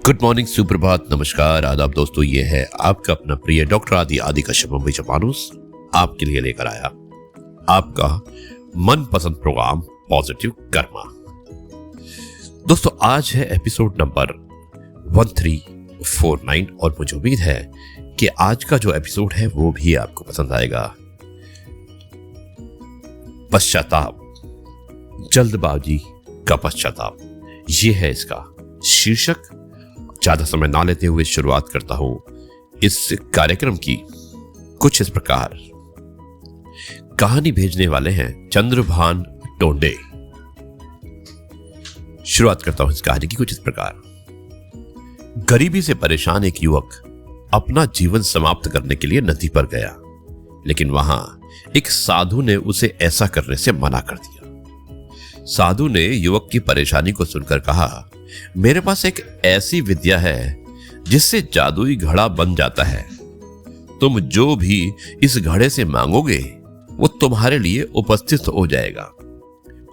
Good morning, सुप्रभात, नमस्कार, आदाब दोस्तों। ये है आपका अपना प्रिय डॉक्टर आदि कश्यप मुंबई से मानुस आपके लिए लेकर आया आपका मनपसंद प्रोग्राम पॉजिटिव कर्मा। दोस्तों आज है एपिसोड नंबर 1349 और मुझे उम्मीद है कि आज का जो एपिसोड है वो भी आपको पसंद आएगा। पश्चाताप, जल्दबाजी का पश्चाताप, ये है इसका शीर्षक। ज्यादा समय ना लेते हुए शुरुआत करता हूं इस कार्यक्रम की कुछ इस प्रकार। कहानी भेजने वाले हैं चंद्रभान टोंडे। शुरुआत करता हूं इस कहानी की कुछ इस प्रकार। गरीबी से परेशान एक युवक अपना जीवन समाप्त करने के लिए नदी पर गया, लेकिन वहां एक साधु ने उसे ऐसा करने से मना कर दिया। साधु ने युवक की परेशानी को सुनकर कहा, मेरे पास एक ऐसी विद्या है जिससे जादुई घड़ा बन जाता है। तुम जो भी इस घड़े से मांगोगे वो तुम्हारे लिए उपस्थित हो जाएगा,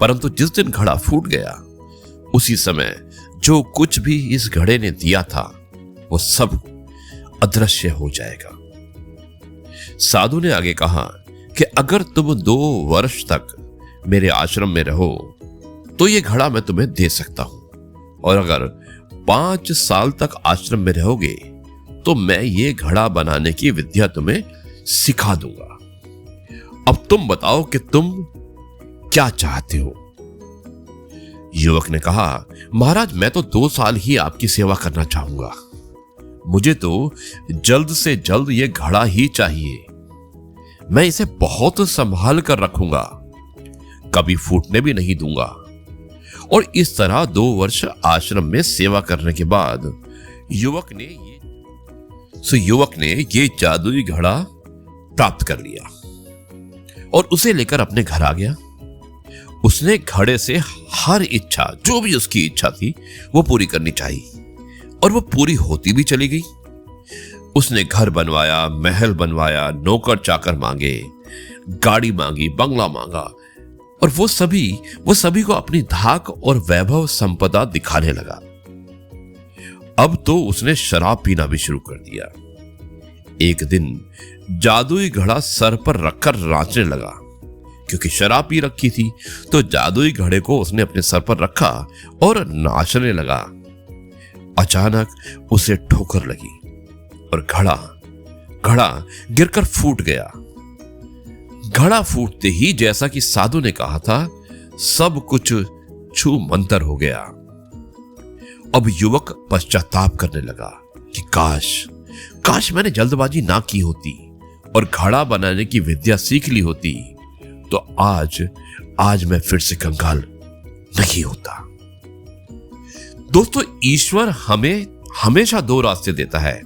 परंतु जिस दिन घड़ा फूट गया उसी समय जो कुछ भी इस घड़े ने दिया था वो सब अदृश्य हो जाएगा। साधु ने आगे कहा कि अगर तुम 2 वर्ष तक मेरे आश्रम में रहो तो ये घड़ा मैं तुम्हें दे सकता हूं, और अगर 5 साल तक आश्रम में रहोगे तो मैं ये घड़ा बनाने की विद्या तुम्हें सिखा दूंगा। अब तुम बताओ कि तुम क्या चाहते हो। युवक ने कहा, महाराज मैं तो 2 साल ही आपकी सेवा करना चाहूंगा। मुझे तो जल्द से जल्द ये घड़ा ही चाहिए। मैं इसे बहुत संभाल कर रखूंगा, कभी फूटने भी नहीं दूंगा। और इस तरह 2 वर्ष आश्रम में सेवा करने के बाद युवक ने ये जादुई घड़ा प्राप्त कर लिया और उसे लेकर अपने घर आ गया। उसने घड़े से हर इच्छा, जो भी उसकी इच्छा थी, वो पूरी करनी चाहिए, और वो पूरी होती भी चली गई। उसने घर बनवाया, महल बनवाया, नौकर चाकर मांगे, गाड़ी मांगी, बंगला मांगा, और वो सभी को अपनी धाक और वैभव संपदा दिखाने लगा। अब तो उसने शराब पीना भी शुरू कर दिया। एक दिन जादुई घड़ा सर पर रखकर नाचने लगा। क्योंकि शराब पी रखी थी तो जादुई घड़े को उसने अपने सर पर रखा और नाचने लगा। अचानक उसे ठोकर लगी और घड़ा गिरकर फूट गया। घड़ा फूटते ही, जैसा कि साधु ने कहा था, सब कुछ छू मंतर हो गया। अब युवक पश्चाताप करने लगा कि काश मैंने जल्दबाजी ना की होती और घड़ा बनाने की विद्या सीख ली होती तो आज मैं फिर से कंगाल नहीं होता। दोस्तों, ईश्वर हमें हमेशा 2 रास्ते देता है।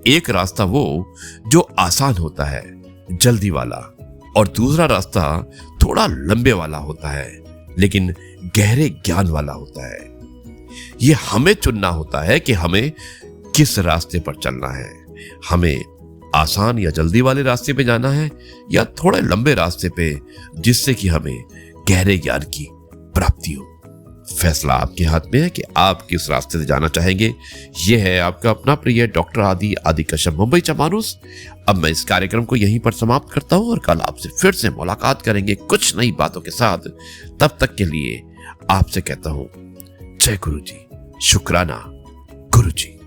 एक रास्ता वो जो आसान होता है, जल्दी वाला, और दूसरा रास्ता थोड़ा लंबे वाला होता है लेकिन गहरे ज्ञान वाला होता है। ये हमें चुनना होता है कि हमें किस रास्ते पर चलना है। हमें आसान या जल्दी वाले रास्ते पे जाना है या थोड़े लंबे रास्ते पे, जिससे कि हमें गहरे ज्ञान की प्राप्ति हो। फैसला आपके हाथ में है कि आप किस रास्ते से जाना चाहेंगे। यह है आपका अपना प्रिय डॉक्टर आदि कश्यप मुंबई से मानुस। अब मैं इस कार्यक्रम को यहीं पर समाप्त करता हूं और कल आपसे फिर से मुलाकात करेंगे कुछ नई बातों के साथ। तब तक के लिए आपसे कहता हूं जय गुरु जी, शुक्राना गुरु जी।